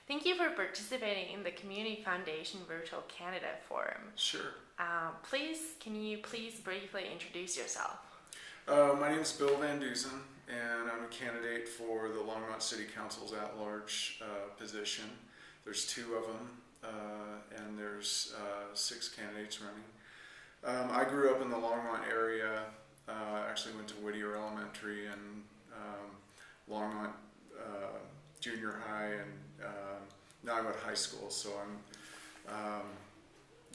Thank you for participating in the Community Foundation Virtual Candidate Forum. Sure. Can you please briefly introduce yourself? My name is Bill Van Dusen, and I'm a candidate for the Longmont City Council's at-large position. There's 2 of them, and there's 6 candidates running. I grew up in the Longmont area. Actually went to Whittier Elementary and Longmont Junior High and Niagara High School. So I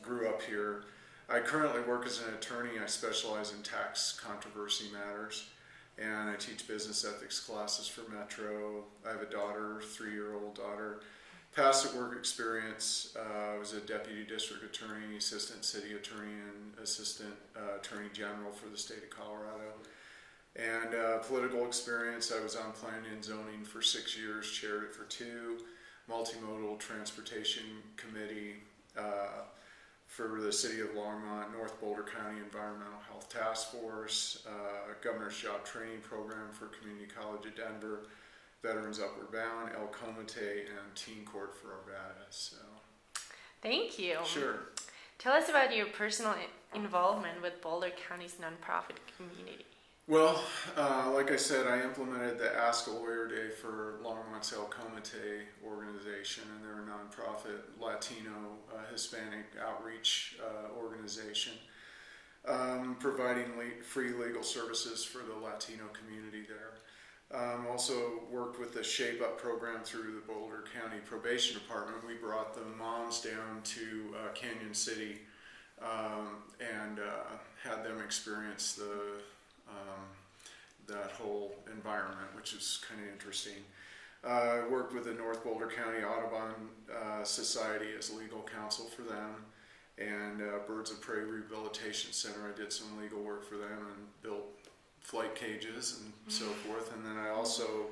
grew up here. I currently work as an attorney. I specialize in tax controversy matters, and I teach business ethics classes for Metro. I have a daughter, 3-year-old daughter. Past work experience, I was a deputy district attorney, assistant city attorney, and assistant attorney general for the state of Colorado. And political experience, I was on planning and zoning for 6 years, chaired it for 2, multimodal transportation committee, for the City of Longmont, North Boulder County Environmental Health Task Force, Governor's Job Training Program for Community College of Denver, Veterans Upward Bound, El Comite, and Teen Court for Arvada. So, thank you. Sure. Tell us about your personal involvement with Boulder County's nonprofit community. Well, like I said, I implemented the Ask a Lawyer Day for Longmont's El Comite organization, and they're a nonprofit Latino Hispanic outreach organization, providing free legal services for the Latino community there. Also worked with the Shape Up program through the Boulder County Probation Department. We brought the moms down to Canyon City and had them experience that whole environment, which is kind of interesting. I worked with the North Boulder County Audubon Society as legal counsel for them, and Birds of Prey Rehabilitation Center. I did some legal work for them and built flight cages and so forth. And then I also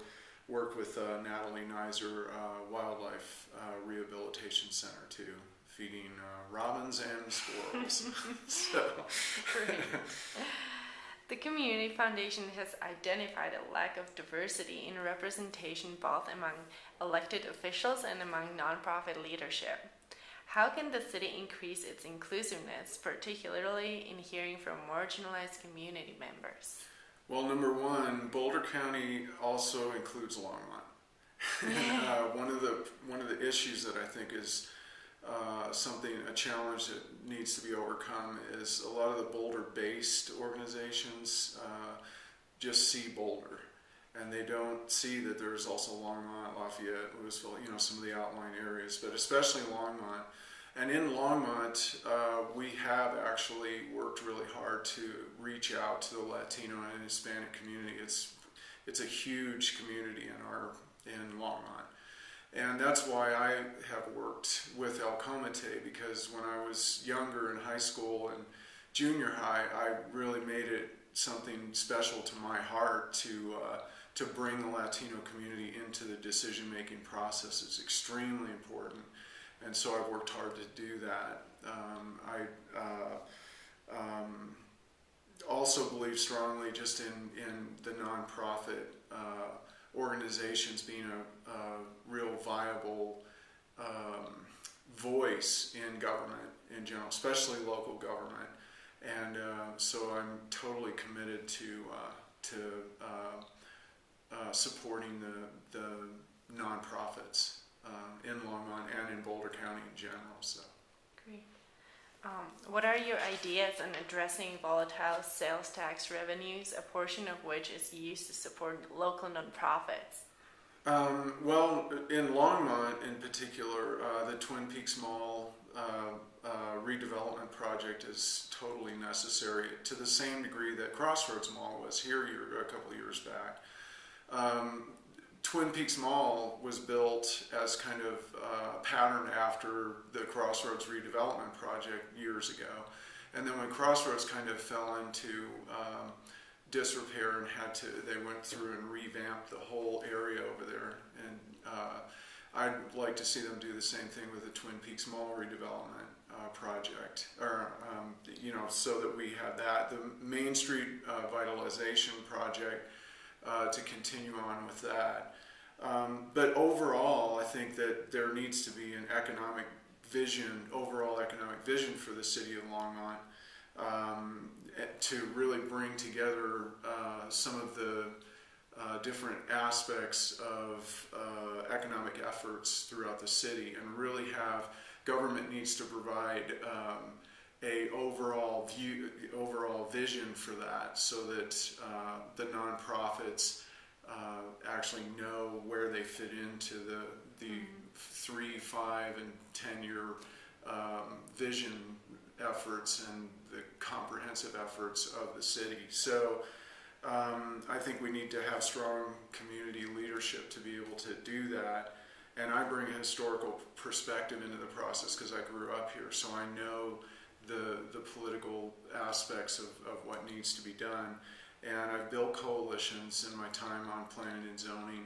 worked with Natalie Nizer Wildlife Rehabilitation Center too, feeding robins and squirrels. So. Great. The Community Foundation has identified a lack of diversity in representation both among elected officials and among nonprofit leadership. How can the city increase its inclusiveness, particularly in hearing from marginalized community members? Well, number one, Boulder County also includes Longmont. One of the issues that I think is a challenge that needs to be overcome is a lot of the Boulder-based organizations just see Boulder, and they don't see that there's also Longmont, Lafayette, Louisville, some of the outlying areas, but especially Longmont. And in Longmont, we have actually worked really hard to reach out to the Latino and Hispanic community. It's a huge community in Longmont. And that's why I have worked with El Comite, because when I was younger in high school and junior high, I really made it something special to my heart to bring the Latino community into the decision-making process. It's extremely important, and so I've worked hard to do that. I also believe strongly just in the nonprofit organizations being a real viable voice in government in general, especially local government. And so I'm totally committed to supporting the nonprofits in Longmont and in Boulder County in general. So. Great. What are your ideas on addressing volatile sales tax revenues, a portion of which is used to support local nonprofits? Well, in Longmont in particular, the Twin Peaks Mall redevelopment project is totally necessary to the same degree that Crossroads Mall was here a couple of years back. Twin Peaks Mall was built as kind of patterned after the Crossroads redevelopment project years ago. And then when Crossroads kind of fell into disrepair and they went through and revamped the whole area over there. And I'd like to see them do the same thing with the Twin Peaks Mall redevelopment project, or so that we have that. The Main Street vitalization project, to continue on with that. But overall, I think that there needs to be an economic vision, overall economic vision for the city of Longmont, to really bring together some of the different aspects of economic efforts throughout the city, and really have government needs to provide a overall vision for that, so that the nonprofits actually know where they fit into the 3, 5, and 10-year vision efforts and the comprehensive efforts of the city. So I think we need to have strong community leadership to be able to do that. And I bring a historical perspective into the process because I grew up here, so I know the political aspects of what needs to be done. And I've built coalitions in my time on planning and zoning,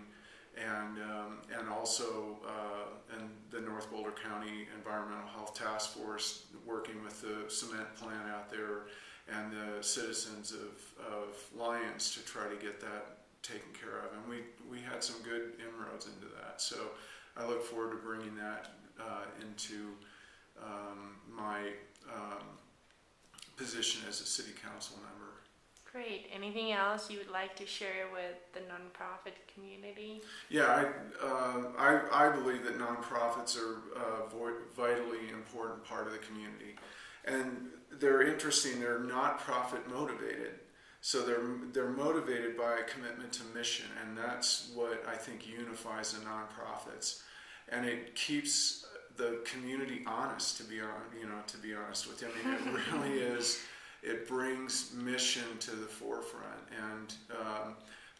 and also in the North Boulder County Environmental Health Task Force, working with the cement plant out there and the citizens of Lyons to try to get that taken care of. And we had some good inroads into that. So I look forward to bringing that into my position as a city council member. Great. Anything else you would like to share with the nonprofit community? Yeah, I believe that nonprofits are a vitally important part of the community, and they're interesting. They're not profit motivated, so they're motivated by a commitment to mission, and that's what I think unifies the nonprofits, and it keeps the community honest. To be honest with you, I mean, it really is. It brings mission to the forefront, and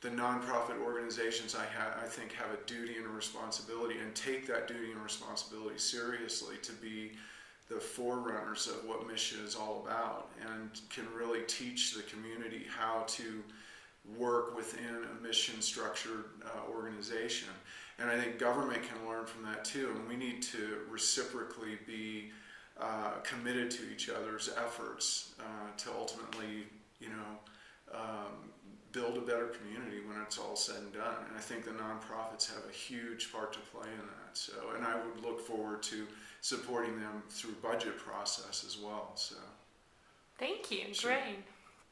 the nonprofit organizations I think have a duty and a responsibility, and take that duty and responsibility seriously, to be the forerunners of what mission is all about, and can really teach the community how to work within a mission structured organization. And I think government can learn from that too, and we need to reciprocally be committed to each other's efforts to ultimately, build a better community when it's all said and done. And I think the nonprofits have a huge part to play in that. So, and I would look forward to supporting them through budget process as well. So, thank you. Sure. Great.